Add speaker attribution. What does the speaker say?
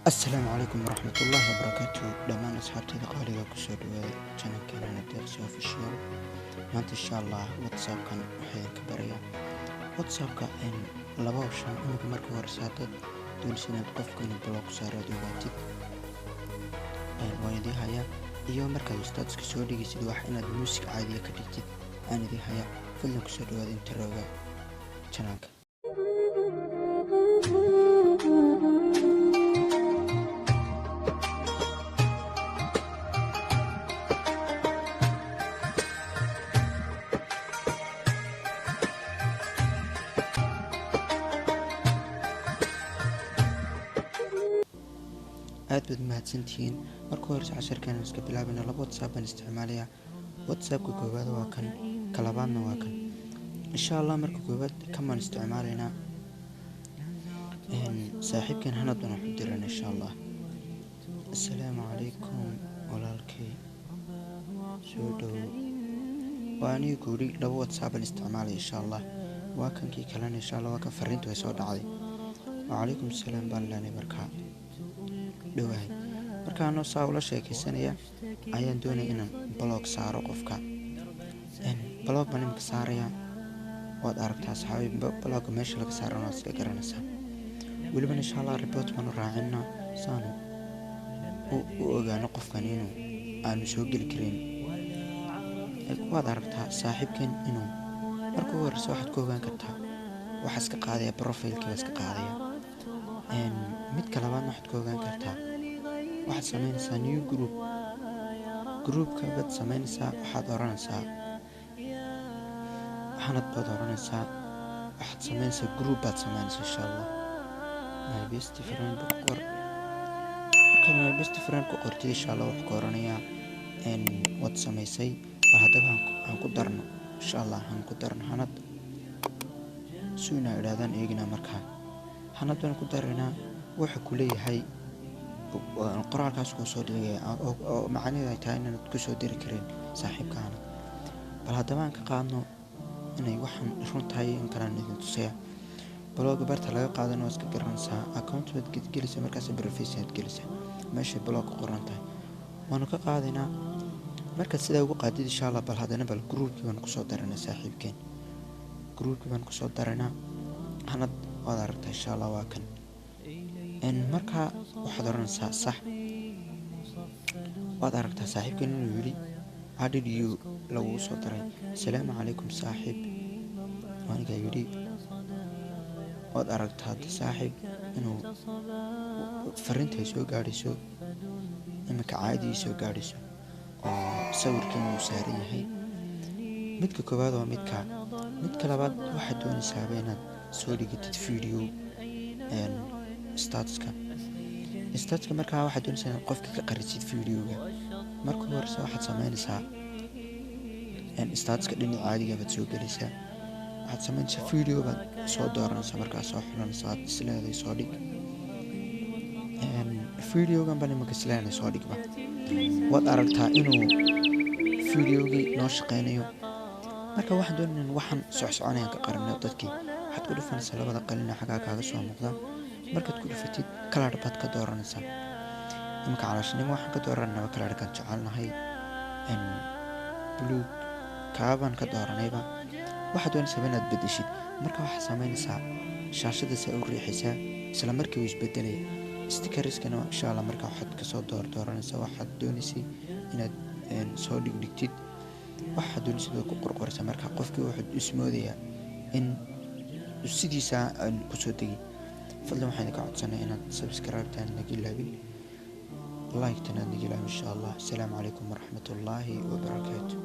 Speaker 1: السلام عليكم ورحمة الله وبركاته دمان أصحابتي قالوا كسر channel كان ندرس official maanta insha Allah whatsapp kan waxaan ka barayaa whatsapp ka in laba option imika marka hore saadad doonaysid inaad qofka inuu block saaro ogaatid waan idin hayaa iyo markaad status ka soo dhigaysid wax inaad music caadi ka dhigtid aan idin hayaa fadlan ku soo dhawaada introga channelka aad baad mahadsantihiin marka hore casharkan iska bilaabina laba whatsapp aan isticmaalayaa whatsappka koowaad waa kan ka labaadna waa kan insha Allah marka koowaad kamaan isticmaalaynaa saaxiibkan hanad baan u diran insha Allah assalaamu calaykum walaalkay soo dhow waani guri laba whatsapp aan isticmaalay insha Allah waa kankii kalena insha Allah waa ka fariintu ay soo dhacday وعليكم السلام بالله بركة دواهي marka aan soo ula sheekaysanaya ayaan doonay inaan blog saaro qofka blog baan imka saaraya waad aragtaa saxaabi blog meesha laga saaro oo iska garanaysa waliba insha Allah report baan raacina saano u ogaano qofkan inuu aan soo gali karin waad aragtaa saaxiibkan inuu marka hore soo waxaad ku ogaan kartaa waxa iska qaadaya profile-kiisa iska qaadaya mid kale baad waxaad ku ogaan kartaa waxaad samaynaysaa new groupka baad samaynaysaa waxaad oranaysaa waxaad oranaysaa waxaad samaynaysaa group baad samaynaysaa insha Allah my best friend qor marka my best friend ku qortay insha Allah wax ku oranayaa wad samaysay bal hadaba aan ku darno insha Allah aan ku darno hanad suuna iraadaan eegina markaa hanad baan ku dareynaa waxa ku leeyahay qoraalkaas ku soo dhigay oo macnaheedu ay tahay inaad ku soo diri kareen saaxiibkaana bal hadaba aan ka qaadno inay waxan runtahay in kala nidin tusaya blog barta laga qaadano iska garanaysaa account baad gelisa markaas profile aad gelisa meesha blog qoran tahay waanu ka qaadinaa marka sida ugu qaadid insha Allah bal hadana bal groupki baan ku soo daranaa saaxiibkeen groupki baan ku soo daranaa hanad waad aragtaa insha Allah waa kan marka waxaad oranaysaa sax waad aragtaa saaxiibkan inuu yiri added you lagu soo daray assalaamu calaykum saaxiib waaniga yiri waad aragtaa saaxiib inuu fariinta soo gaadhiso imika caadi soo gaadhiso oo sawirkan uu saaran yahay midka koowaad waa midka labaad waxaad doonaysaa inaad soo dhigtid video statuska markaa waxaad doonaysaa inaad qofka ka qarisid videoga marka hore waxaad samaynaysaa statuska dhinaca caadiga baad soo gelaysaa waxaad samaynaysaa video baad soo dooranaysaa markaa soo xulanaysaa isleeday soo dhig videogan baan imika isleeday soo dhigba waad aragtaa inuu videogii noo shaqeynayo marka waxaan doonaynaa waxaan socsoconayaan ka qarino dadkii waxaad ku dhufanaysaa labada qalin xagaa kaaga soo muuqda markaad ku dhufatid kalaar baad ka dooranaysaa imka calaashnimo waxaan ka dooranayna kalaarkan jecelnahay blue kaaban ka dooranayba waxaad doonaysaa inaad bedeshid marka waxaad samaynaysaa shaashada saa u riixaysaa isla markii uu isbedelay stickerskana insha Allah marka waxaad ka soo dooranaysaa waxaad doonaysay inaad soo dhigtid waxaad doonaysid ku qorqoraysaa marka qofkii wuxuu ismoodayaa in sidiisa ku soo degi fadlan waxaan ka codsanayaa inaad subscribe taan naga ilaabin like tan naga ilaabin insha Allah assalaamu calaykum waraxmatullaahi wabarakaatuh